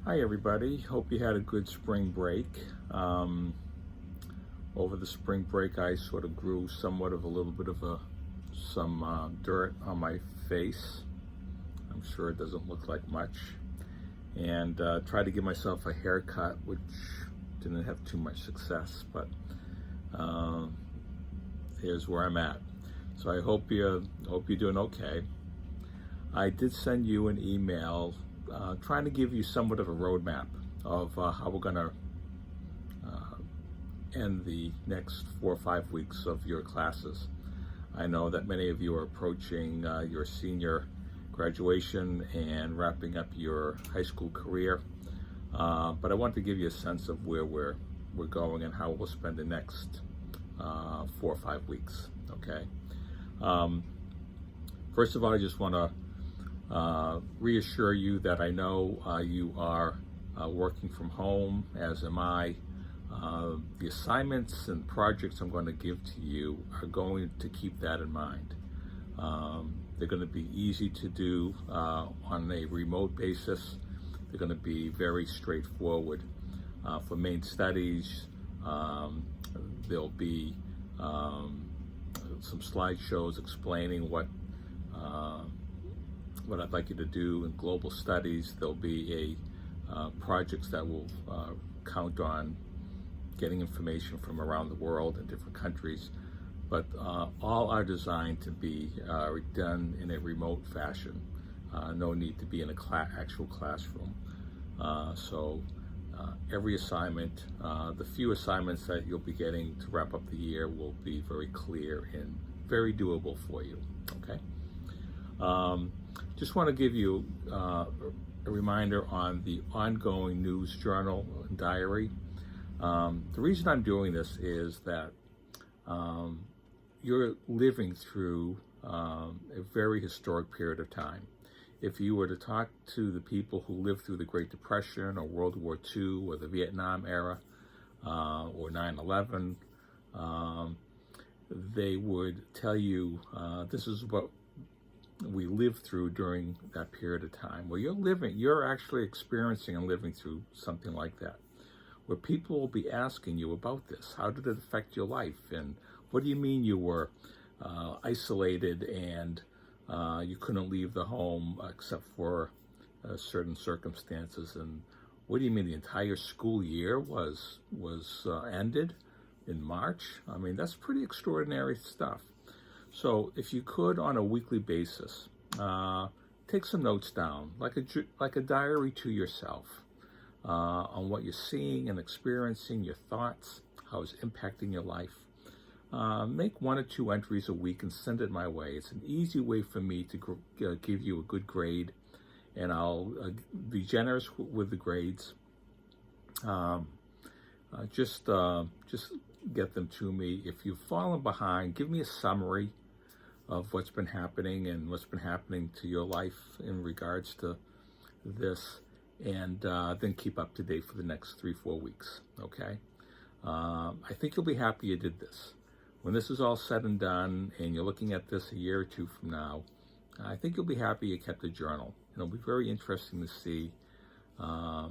Hi everybody, hope you had a good spring break. Over the spring break I sort of grew somewhat of a little bit of some dirt on my face. I'm sure it doesn't look like much. And tried to give myself a haircut, which didn't have too much success, but here's where I'm at. So I hope you're doing okay. I did send you an email trying to give you somewhat of a roadmap of how we're going to end the next 4 or 5 weeks of your classes. I know that many of you are approaching your senior graduation and wrapping up your high school career, but I want to give you a sense of where we're going and how we'll spend the next 4 or 5 weeks. Okay. First of all, I just want to reassure you that I know you are working from home, as am I. The assignments and projects I'm going to give to you are going to keep that in mind. They're going to be easy to do on a remote basis. They're going to be very straightforward. For Maine studies, there'll be some slideshows explaining what I'd like you to do. In global studies, there'll be projects that will count on getting information from around the world in different countries, but all are designed to be done in a remote fashion. No need to be in an actual classroom. So every assignment, the few assignments that you'll be getting to wrap up the year will be very clear and very doable for you, okay? Just want to give you a reminder on the ongoing news journal and diary. The reason I'm doing this is that you're living through a very historic period of time. If you were to talk to the people who lived through the Great Depression or World War II or the Vietnam era or 9/11, they would tell you this is what we lived through during that period of time. Well, you're actually experiencing and living through something like that, where people will be asking you about this. How did it affect your life? And what do you mean you were isolated and you couldn't leave the home except for certain circumstances? And what do you mean the entire school year was ended in March? I mean, that's pretty extraordinary stuff. So if you could, on a weekly basis, take some notes down, like a diary to yourself, on what you're seeing and experiencing, your thoughts, how it's impacting your life. Make 1 or 2 entries a week and send it my way. It's an easy way for me to give you a good grade, and I'll be generous with the grades. Just get them to me. If you've fallen behind, give me a summary of what's been happening and what's been happening to your life in regards to this, and then keep up to date for the next 3-4 weeks, okay? I think you'll be happy you did this. When this is all said and done and you're looking at this a year or 2 from now, I think you'll be happy you kept a journal. It'll be very interesting to see how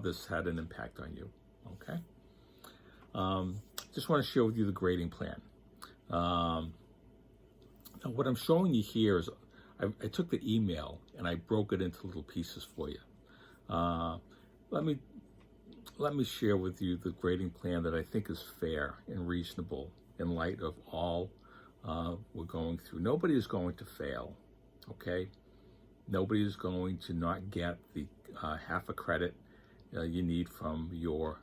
this had an impact on you, okay? Just want to share with you the grading plan. Now what I'm showing you here is I took the email and I broke it into little pieces for you. Let me share with you the grading plan that I think is fair and reasonable in light of all we're going through. Nobody is going to fail, okay? Nobody is going to not get the half a credit you need from your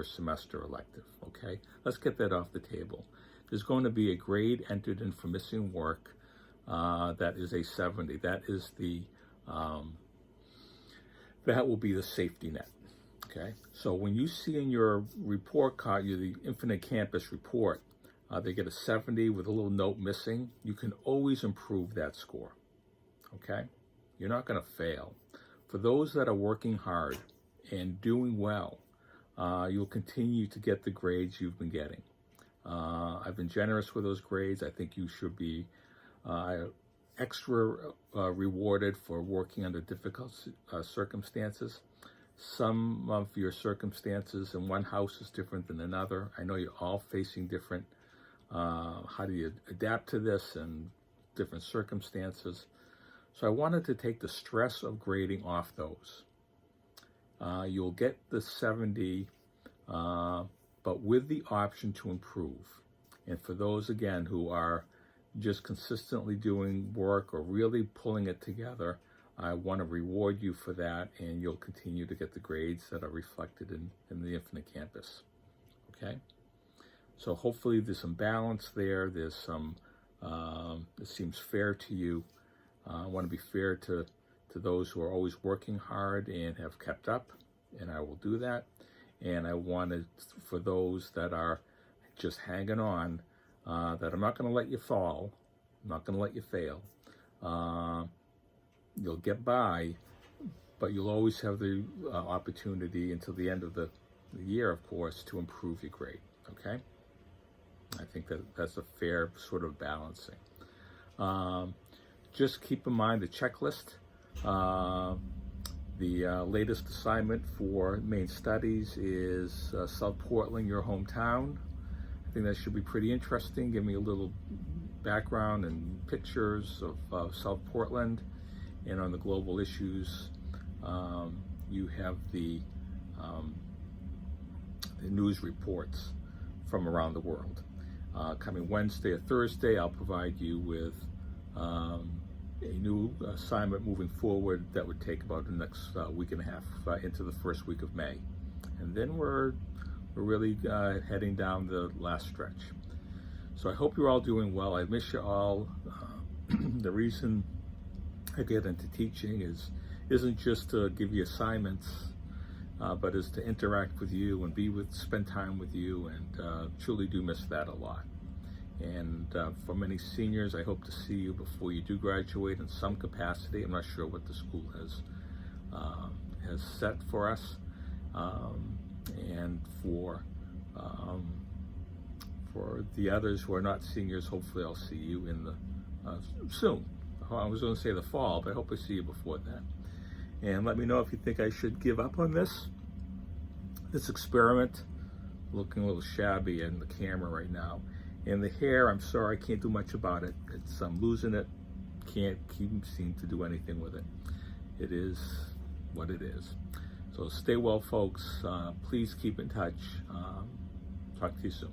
semester elective, okay? Let's get that off the table. There's going to be a grade entered in for missing work that is a 70. That is that will be the safety net, okay? So when you see in your report card, the Infinite Campus report, they get a 70 with a little note missing, you can always improve that score, okay? You're not going to fail. For those that are working hard and doing well, you'll continue to get the grades you've been getting. I've been generous with those grades. I think you should be extra rewarded for working under difficult circumstances. Some of your circumstances in one house is different than another. I know you're all facing different, how do you adapt to this and different circumstances. So I wanted to take the stress of grading off those. You'll get the 70, but with the option to improve. And for those, again, who are just consistently doing work or really pulling it together, I want to reward you for that, and you'll continue to get the grades that are reflected in the Infinite Campus. Okay? So hopefully there's some balance there. There's some, it seems fair to you. I want to be fair to those who are always working hard and have kept up, and I will do that. And I wanted, for those that are just hanging on, that I'm not going to let you fall. I'm not going to let you fail. You'll get by, but you'll always have the opportunity until the end of the year, of course, to improve your grade, okay? I think that's a fair sort of balancing. Just keep in mind the checklist. The latest assignment for Maine Studies is South Portland, your hometown. I think that should be pretty interesting. Give me a little background and pictures of South Portland. And on the global issues, you have the news reports from around the world. Coming Wednesday or Thursday, I'll provide you with a new assignment moving forward that would take about the next week and a half into the first week of May. And then we're really heading down the last stretch. So I hope you're all doing well. I miss you all. The reason I get into teaching isn't just to give you assignments, but is to interact with you and spend time with you, and truly do miss that a lot. And for many seniors, I hope to see you before you do graduate in some capacity. I'm not sure what the school has set for us, and for the others who are not seniors, hopefully I'll see you in the soon. I was going to say the fall, but I hope I see you before that. And let me know if you think I should give up on this experiment. Looking a little shabby in the camera right now. And the hair, I'm sorry, I can't do much about it. I'm losing it. Can't seem to do anything with it. It is what it is. So stay well, folks. Please keep in touch. Talk to you soon.